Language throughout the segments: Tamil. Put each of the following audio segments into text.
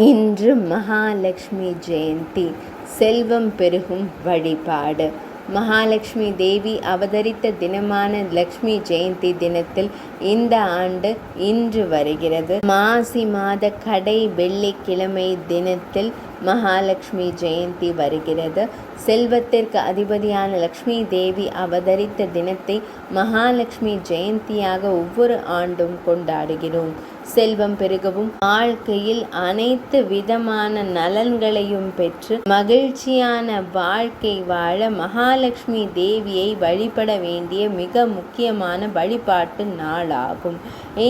இன்று மகாலட்சுமி ஜெயந்தி. செல்வம் பெருகும் வழிபாடு. மகாலட்சுமி தேவி அவதரித்த தினமான லட்சுமி ஜெயந்தி தினத்தில் இந்த ஆண்டு இன்று வருகிறது. மாசி மாத கடை வெள்ளிக்கிழமை தினத்தில் மகாலட்சுமி ஜெயந்தி வருகிறது. செல்வத்திற்கு அதிபதியான லட்சுமி தேவி அவதரித்த தினத்தை மகாலட்சுமி ஜெயந்தியாக ஒவ்வொரு ஆண்டும் கொண்டாடுகிறோம். செல்வம் பெருகவும் வாழ்க்கையில் அனைத்து விதமான நலன்களையும் பெற்று மகிழ்ச்சியான வாழ்க்கை வாழ மகாலட்சுமி தேவியை வழிபட வேண்டிய மிக முக்கியமான வழிபாட்டு நாளாகும்.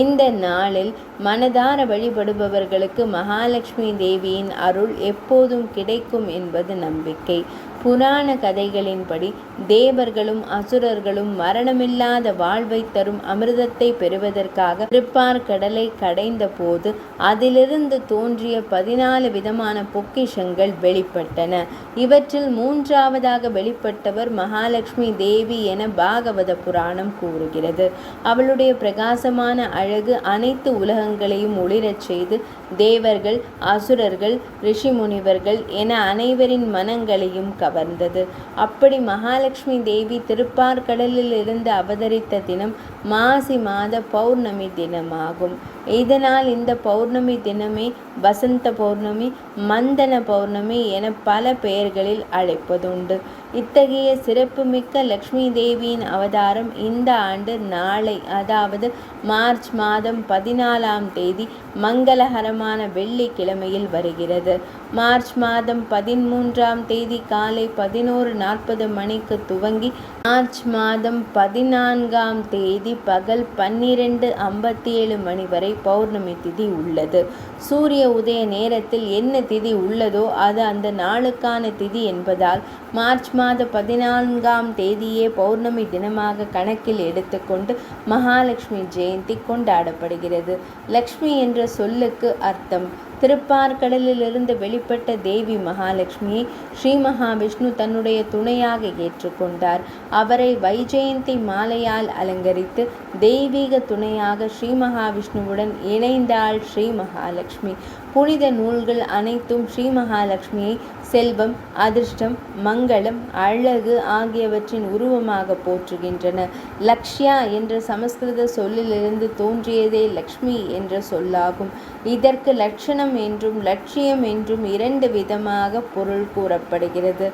இந்த நாளில் மனதார வழிபடுபவர்களுக்கு மகாலட்சுமி தேவியின் அருள் எப்போதும் கிடைக்கும் என்பது நம்பிக்கை. புராண கதைகளின்படி தேவர்களும் அசுரர்களும் மரணமில்லாத வாழ்வை தரும் அமிர்தத்தை பெறுவதற்காக திருப்பார்கடலை கடைந்த போது அதிலிருந்து தோன்றிய 14 விதமான பொக்கிஷங்கள் வெளிப்பட்டன. இவற்றில் 3ஆவதாக வெளிப்பட்டவர் மகாலட்சுமி தேவி என பாகவத புராணம் கூறுகிறது. அவளுடைய பிரகாசமான அழகு அனைத்து உலகங்களையும் ஒளிரச் செய்து தேவர்கள், அசுரர்கள், ரிஷிமுனிவர்கள் என அனைவரின் மனங்களையும் கவர்ந்தது. அப்படி மகாலட்சுமி தேவி திருப்பார்கடலில் இருந்து அவதரித்த தினம் மாசி மாத பௌர்ணமி தினமாகும். இதனால் இந்த பௌர்ணமி தினமே வசந்த பௌர்ணமி, மந்தன பௌர்ணமி என பல பெயர்களில் அழைப்பதுண்டு. இத்தகைய சிறப்புமிக்க லட்சுமி தேவியின் அவதாரம் இந்த ஆண்டு நாளை, அதாவது மார்ச் மாதம் 14ஆம் தேதி மங்களகரமான வெள்ளிக்கிழமையில் வருகிறது. மார்ச் மாதம் 13ஆம் தேதி காலை 11:40 மணிக்கு துவங்கி மார்ச் மாதம் 14ஆம் தேதி பகல் 12:57 மணி வரை பௌர்ணமி திதி உள்ளது. சூரிய உதய நேரத்தில் என்ன திதி உள்ளதோ அது அந்த நாளுக்கான திதி என்பதால் மார்ச் மாத 14ஆம் தேதியே பௌர்ணமி தினமாக கணக்கில் எடுத்துக்கொண்டு மகாலட்சுமி ஜெயந்தி கொண்டாடப்படுகிறது. லக்ஷ்மி என்ற சொல்லுக்கு அர்த்தம். திருப்பார்கடலிலிருந்து வெளிப்பட்ட தேவி மகாலட்சுமியை ஸ்ரீ மகாவிஷ்ணு தன்னுடைய துணையாக ஏற்றுக்கொண்டார். அவரை வைஜெயந்தி மாலையால் அலங்கரித்து தெய்வீக துணையாக ஸ்ரீ மகாவிஷ்ணுவுடன் இணைந்தாள் ஸ்ரீ மகாலட்சுமி. புனித நூல்கள் அனைத்தும் ஸ்ரீ மகாலட்சுமியை செல்வம், அதிர்ஷ்டம், மங்களம், அழகு ஆகியவற்றின் உருவமாக போற்றுகின்றன. லக்ஷ்யா என்ற சமஸ்கிருத சொல்லிலிருந்து தோன்றியதே லக்ஷ்மி என்ற சொல்லாகும். இதற்கு லட்சணம் என்றும் லட்சியம் என்றும் 2 விதமாக பொருள் கூறப்படுகிறது.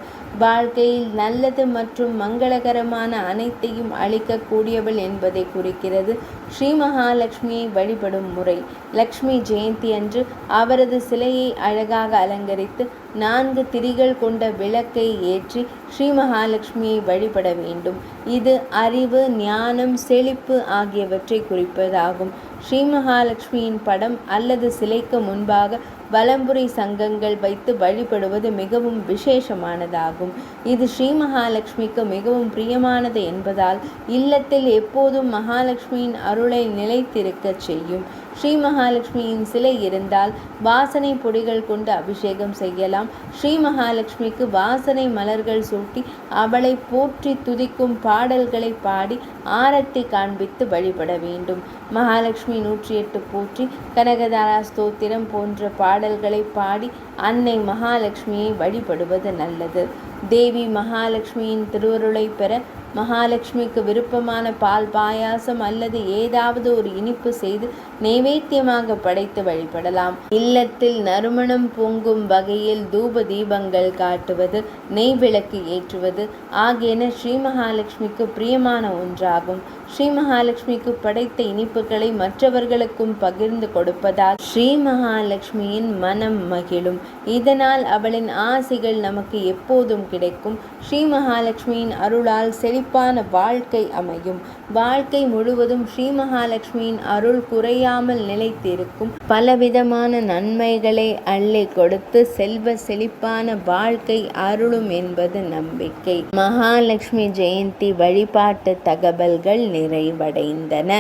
வாழ்க்கையில் நல்லது மற்றும் மங்களகரமான அனைத்தையும் அளிக்கக்கூடியவள் என்பதை குறிக்கிறது ஸ்ரீ மகாலட்சுமியை வழிபடும் முறை. லக்ஷ்மி ஜெயந்தி அன்று அவரது சிலையை அழகாக அலங்கரித்து 4 திரிகள் கொண்ட விளக்கை ஏற்றி ஸ்ரீ மகாலட்சுமியை வழிபட வேண்டும். இது அறிவு, ஞானம், செழிப்பு ஆகியவற்றை குறிப்பதாகும். ஸ்ரீ மகாலட்சுமியின் படம் அல்லது சிலைக்கு முன்பாக வலம்புரி சங்கங்கள் வைத்து வழிபடுவது மிகவும் விசேஷமானதாகும். இது ஸ்ரீ மகாலட்சுமிக்கு மிகவும் பிரியமானது என்பதால் இல்லத்தில் எப்போதும் மகாலட்சுமியின் அருளை நிலைத்திருக்க செய்யும். ஸ்ரீ மகாலட்சுமியின் சிலை இருந்தால் வாசனை பொடிகள் கொண்டு அபிஷேகம் செய்யலாம். ஸ்ரீ மகாலட்சுமிக்கு வாசனை மலர்கள் சூட்டி அவளை போற்றி துதிக்கும் பாடல்களை பாடி ஆரத்தி காண்பித்து வழிபட வேண்டும். மகாலட்சுமி 108 போற்றி, கனகதாரா ஸ்தோத்திரம் போன்ற பாடல்களை பாடி அன்னை மகாலட்சுமியை வழிபடுவது நல்லது. தேவி மகாலட்சுமியின் திருவருளை பெற மகாலட்சுமிக்கு விருப்பமான பால் பாயாசம் அல்லது ஏதாவது ஒரு இனிப்பு செய்து நைவேத்தியமாக படைத்து வழிபடலாம். இல்லத்தில் நறுமணம் பொங்கும் வகையில் தூப தீபங்கள் காட்டுவது, நெய் விளக்கு ஏற்றுவது ஆகியன ஸ்ரீ மகாலட்சுமிக்கு பிரியமான ஒன்றாகும். ஸ்ரீ மகாலட்சுமிக்கு படைத்த இனிப்புகளை மற்றவர்களுக்கும் பகிர்ந்து கொடுப்பதால் ஸ்ரீ மகாலட்சுமியின் மனம் மகிழும். இதனால் அவளின் ஆசிகள் நமக்கு எப்போதும் கிடைக்கும். ஸ்ரீ மகாலட்சுமியின் அருளால் செழிப்பான வாழ்க்கை அமையும். வாழ்க்கை முழுவதும் ஸ்ரீ மகாலட்சுமியின் அருள் குறையாமல் நிலைத்திருக்கும். பலவிதமான நன்மைகளை அள்ளி கொடுத்து செல்வ செழிப்பான வாழ்க்கை அருளும் என்பது நம்பிக்கை. மகாலட்சுமி ஜெயந்தி வழிபாட்டு தகவல்கள் நிறைவடைந்தன.